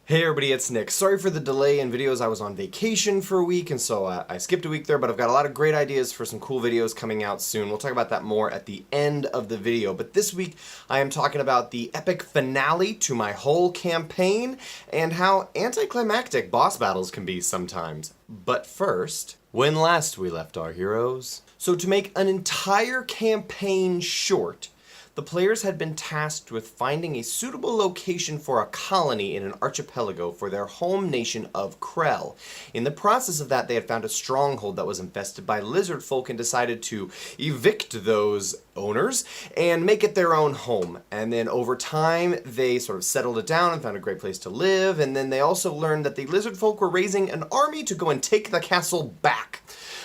Hey everybody, it's Nick. Sorry for the delay in videos. I was on vacation for a week, and so I skipped a week there, but I've got a lot of great ideas for some cool videos coming out soon. We'll talk about that more at the end of the video, but this week I am talking about the epic finale to my whole campaign and how anticlimactic boss battles can be sometimes. But first, when last we left our heroes. So to make an entire campaign short, the players had been tasked with finding a suitable location for a colony in an archipelago for their home nation of Krell. In the process of that, they had found a stronghold that was infested by lizard folk and decided to evict those owners and make it their own home. And then over time, they sort of settled it down and found a great place to live. And then they also learned that the lizard folk were raising an army to go and take the castle back.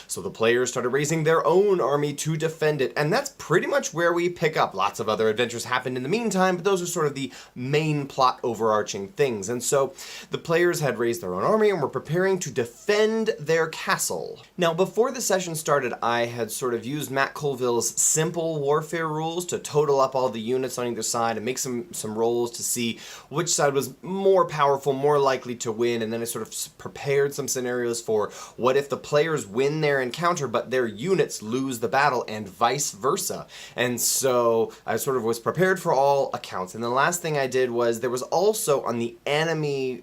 So the players started raising their own army to defend it, and that's pretty much where we pick up. Lots of other adventures happened in the meantime, but those are sort of the main plot overarching things. And so the players had raised their own army and were preparing to defend their castle. Now, before the session started, I had sort of used Matt Colville's simple warfare rules to total up all the units on either side and make some rolls to see which side was more powerful, more likely to win, and then I sort of prepared some scenarios for what if the players win their encounter but their units lose the battle and vice versa. And so I sort of was prepared for all accounts. And the last thing I did was there was also on the enemy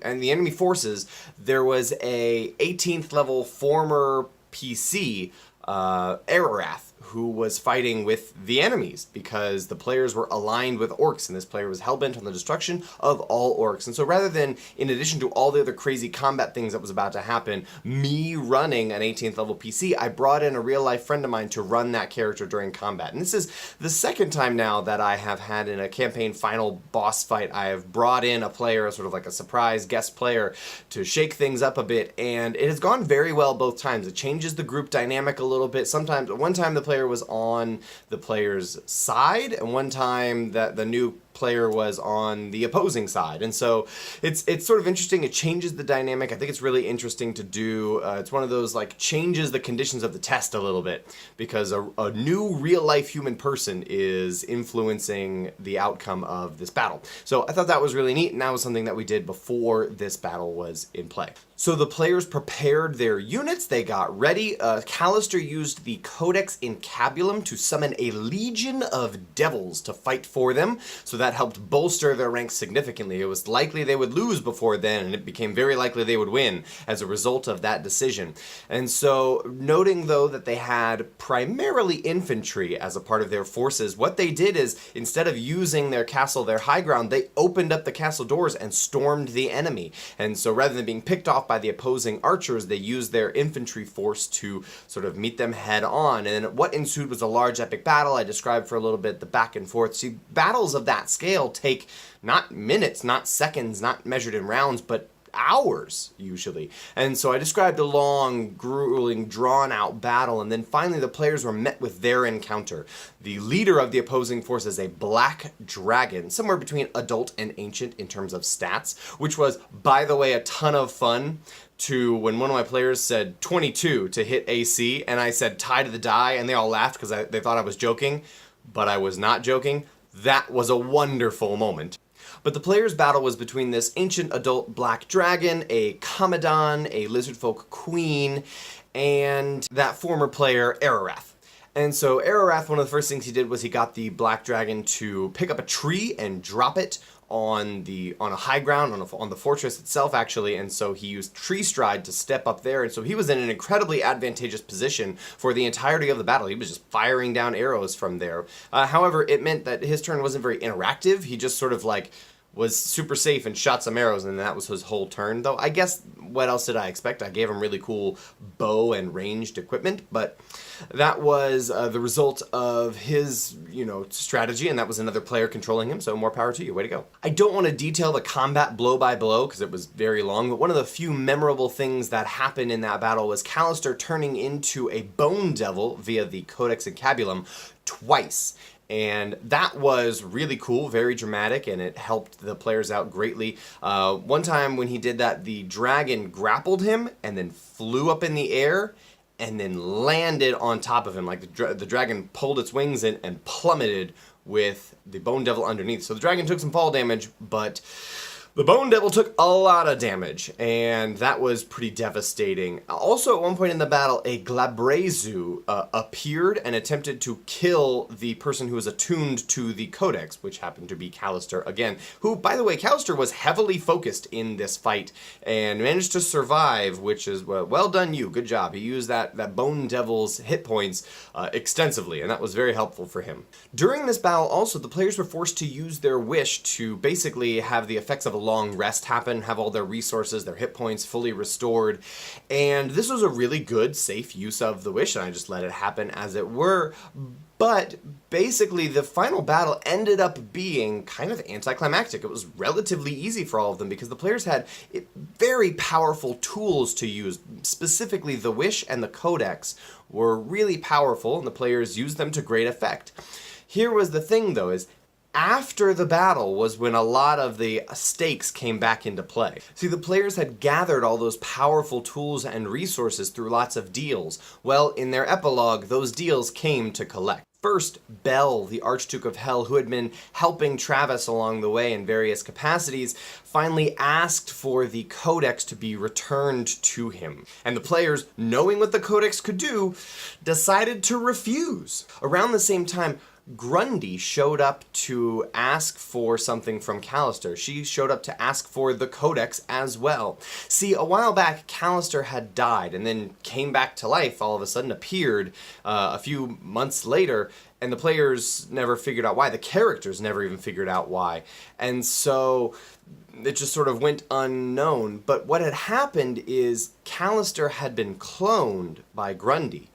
forces, there was a 18th level former PC, Arath, who was fighting with the enemies because the players were aligned with orcs, and this player was hellbent on the destruction of all orcs. And so rather than, in addition to all the other crazy combat things that was about to happen, me running an 18th level PC, I brought in a real life friend of mine to run that character during combat. And this is the second time now that I have had in a campaign final boss fight, I have brought in a player, sort of like a surprise guest player, to shake things up a bit, and it has gone very well both times. It changes the group dynamic a little bit. Sometimes, one time the player was on the player's side, and one time that the new player was on the opposing side. And so it's sort of interesting. It changes the dynamic. I think it's really interesting to do. It's one of those, like, changes the conditions of the test a little bit, because a new real life human person is influencing the outcome of this battle. So I thought that was really neat, and that was something that we did before this battle was in play. So the players prepared their units, they got ready. Callister used the Codex Incabulum to summon a legion of devils to fight for them, so that helped bolster their ranks significantly. It was likely they would lose before then, and it became very likely they would win as a result of that decision. And so, noting though that they had primarily infantry as a part of their forces, what they did is, instead of using their castle, their high ground, they opened up the castle doors and stormed the enemy. And so rather than being picked off by the opposing archers, they used their infantry force to sort of meet them head on. And what ensued was a large epic battle. I described for a little bit the back and forth. See, battles of that scale take not minutes, not seconds, not measured in rounds, but hours usually. And so I described a long, grueling, drawn-out battle, and then finally the players were met with their encounter. The leader of the opposing force is a black dragon, somewhere between adult and ancient in terms of stats, which was, by the way, a ton of fun. To when one of my players said 22 to hit AC, and I said tie to the die, and they all laughed because they thought I was joking, but I was not joking. That was a wonderful moment. But the players' battle was between this ancient adult black dragon, a Commodon, a lizardfolk queen, and that former player, Arath. And so Arath, one of the first things he did was he got the black dragon to pick up a tree and drop it on a high ground, on the fortress itself, actually, and so he used tree stride to step up there, and so he was in an incredibly advantageous position for the entirety of the battle. He was just firing down arrows from there. However, it meant that his turn wasn't very interactive. He just sort of like was super safe and shot some arrows, and that was his whole turn. Though I guess, what else did I expect? I gave him really cool bow and ranged equipment, but that was the result of his, strategy, and that was another player controlling him, so more power to you. Way to go. I don't want to detail the combat blow by blow, because it was very long, but one of the few memorable things that happened in that battle was Callister turning into a bone devil via the Codex Incabulum twice. And that was really cool, very dramatic, and it helped the players out greatly. One time when he did that, the dragon grappled him and then flew up in the air and then landed on top of him. Like the dragon pulled its wings in and plummeted with the Bone Devil underneath. So the dragon took some fall damage, but The Bone Devil took a lot of damage, and that was pretty devastating. Also, at one point in the battle, a Glabrezu appeared and attempted to kill the person who was attuned to the Codex, which happened to be Callister again, who, by the way, Callister was heavily focused in this fight and managed to survive, which is, well done you, good job. He used that Bone Devil's hit points extensively, and that was very helpful for him. During this battle, also, the players were forced to use their wish to basically have the effects of a long rest happen, have all their resources, their hit points fully restored, and this was a really good, safe use of the wish, and I just let it happen as it were. But basically, the final battle ended up being kind of anticlimactic. It was relatively easy for all of them because the players had very powerful tools to use. Specifically, the Wish and the Codex were really powerful, and the players used them to great effect. Here was the thing, though, is after the battle was when a lot of the stakes came back into play. See, the players had gathered all those powerful tools and resources through lots of deals. Well, in their epilogue, those deals came to collect. First, Bell, the Archduke of Hell, who had been helping Travis along the way in various capacities, finally asked for the Codex to be returned to him. And the players, knowing what the Codex could do, decided to refuse. Around the same time, Grundy showed up to ask for something from Callister. She showed up to ask for the Codex as well. See, a while back, Callister had died and then came back to life, all of a sudden appeared a few months later, and the players never figured out why. The characters never even figured out why. And so it just sort of went unknown. But what had happened is Callister had been cloned by Grundy.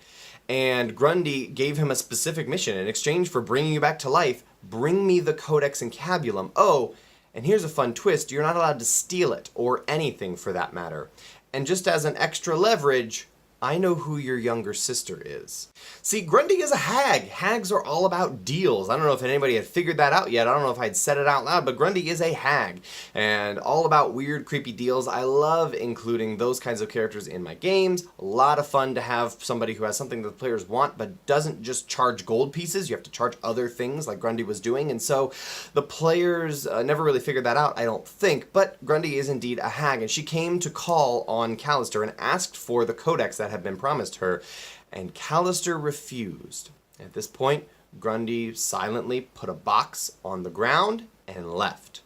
And Grundy gave him a specific mission. In exchange for bringing you back to life, bring me the Codex Encabulum. Oh, and here's a fun twist. You're not allowed to steal it, or anything for that matter. And just as an extra leverage, I know who your younger sister is. See, Grundy is a hag. Hags are all about deals. I don't know if anybody had figured that out yet. I don't know if I'd said it out loud, but Grundy is a hag. And all about weird, creepy deals. I love including those kinds of characters in my games. A lot of fun to have somebody who has something that the players want, but doesn't just charge gold pieces. You have to charge other things like Grundy was doing. And so the players never really figured that out, I don't think. But Grundy is indeed a hag, and she came to call on Callister and asked for the Codex that had been promised her, and Callister refused. At this point, Grundy silently put a box on the ground and left.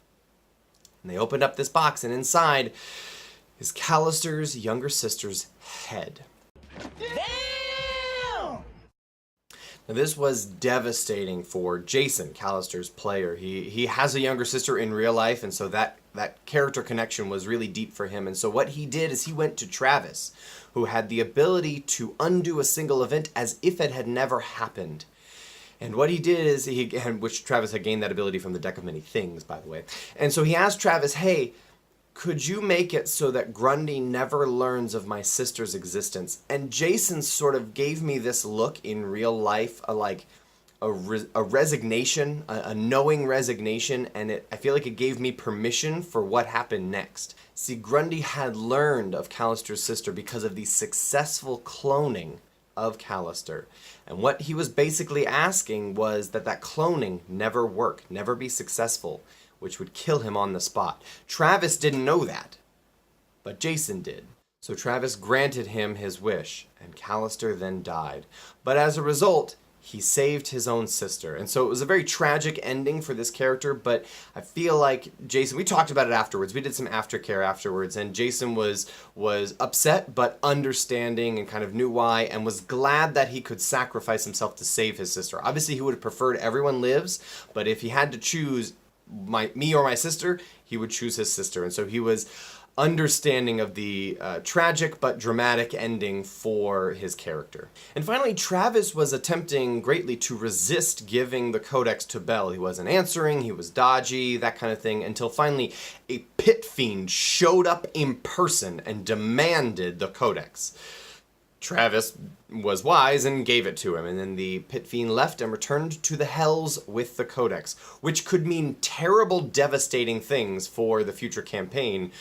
And they opened up this box, and inside is Callister's younger sister's head. Damn! Now, this was devastating for Jason, Callister's player. He has a younger sister in real life, and so that character connection was really deep for him. And so what he did is he went to Travis, who had the ability to undo a single event as if it had never happened. And what he did is, which Travis had gained that ability from the Deck of Many Things, by the way. And so he asked Travis, hey, could you make it so that Grundy never learns of my sister's existence? And Jason sort of gave me this look in real life, a resignation, a knowing resignation, and I feel like it gave me permission for what happened next. See, Grundy had learned of Callister's sister because of the successful cloning of Callister. And what he was basically asking was that cloning never work, never be successful, which would kill him on the spot. Travis didn't know that, but Jason did. So Travis granted him his wish, and Callister then died. But as a result, he saved his own sister. And so it was a very tragic ending for this character, but I feel like Jason, we talked about it afterwards, we did some aftercare afterwards, and Jason was upset but understanding and kind of knew why, and was glad that he could sacrifice himself to save his sister. Obviously he would have preferred everyone lives, but if he had to choose me or my sister, he would choose his sister. And so he was understanding of the tragic but dramatic ending for his character. And finally, Travis was attempting greatly to resist giving the Codex to Bell. He wasn't answering, he was dodgy, that kind of thing, until finally a pit fiend showed up in person and demanded the Codex. Travis was wise and gave it to him, and then the Pit Fiend left and returned to the Hells with the Codex, which could mean terrible, devastating things for the future campaign.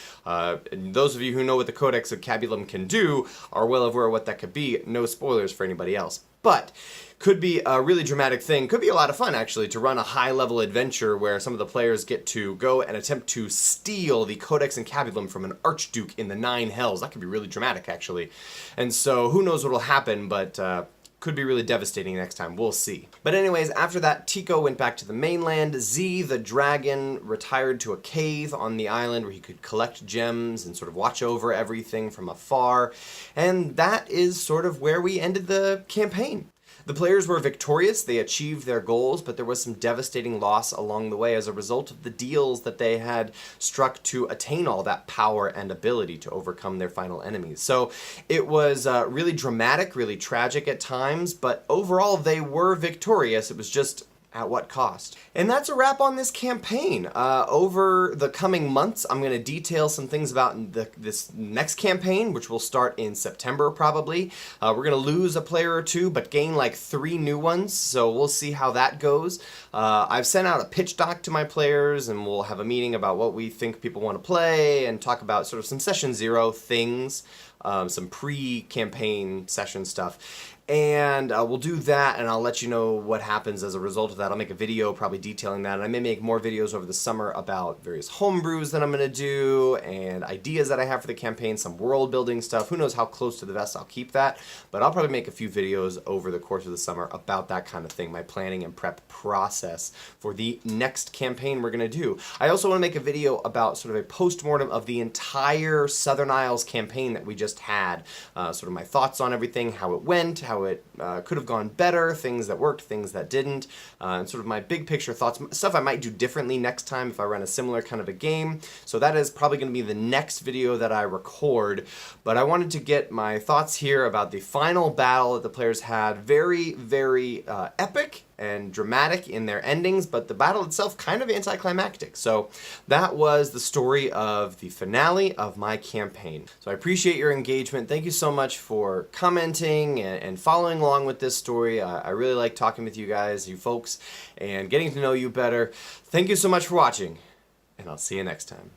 Those of you who know what the Codex of Cabulum can do are well aware of what that could be. No spoilers for anybody else. But could be a really dramatic thing. Could be a lot of fun, actually, to run a high-level adventure where some of the players get to go and attempt to steal the Codex and Cabulum from an Archduke in the Nine Hells. That could be really dramatic, actually. And so, who knows what will happen, but could be really devastating next time. We'll see. But anyways, after that, Tico went back to the mainland. Z, the dragon, retired to a cave on the island where he could collect gems and sort of watch over everything from afar. And that is sort of where we ended the campaign. The players were victorious, they achieved their goals, but there was some devastating loss along the way as a result of the deals that they had struck to attain all that power and ability to overcome their final enemies. So it was really dramatic, really tragic at times, but overall they were victorious. It was just at what cost? And that's a wrap on this campaign. Over the coming months, I'm going to detail some things about this next campaign, which will start in September probably. We're going to lose a player or two, but gain like 3 new ones, so we'll see how that goes. I've sent out a pitch doc to my players, and we'll have a meeting about what we think people want to play, and talk about sort of some Session 0 things, some pre-campaign session stuff. And we'll do that, and I'll let you know what happens as a result of that. I'll make a video probably detailing that, and I may make more videos over the summer about various homebrews that I'm going to do, and ideas that I have for the campaign, some world building stuff. Who knows how close to the vest I'll keep that, but I'll probably make a few videos over the course of the summer about that kind of thing, my planning and prep process for the next campaign we're going to do. I also want to make a video about sort of a post-mortem of the entire Southern Isles campaign that we just had, sort of my thoughts on everything, how it went, how it could have gone better, things that worked, things that didn't, and sort of my big picture thoughts, stuff I might do differently next time if I run a similar kind of a game. So that is probably going to be the next video that I record, but I wanted to get my thoughts here about the final battle that the players had. Very, very epic and dramatic in their endings, but the battle itself kind of anticlimactic. So that was the story of the finale of my campaign. So I appreciate your engagement. Thank you so much for commenting and following along with this story. I really like talking with you guys, you folks, and getting to know you better. Thank you so much for watching, and I'll see you next time.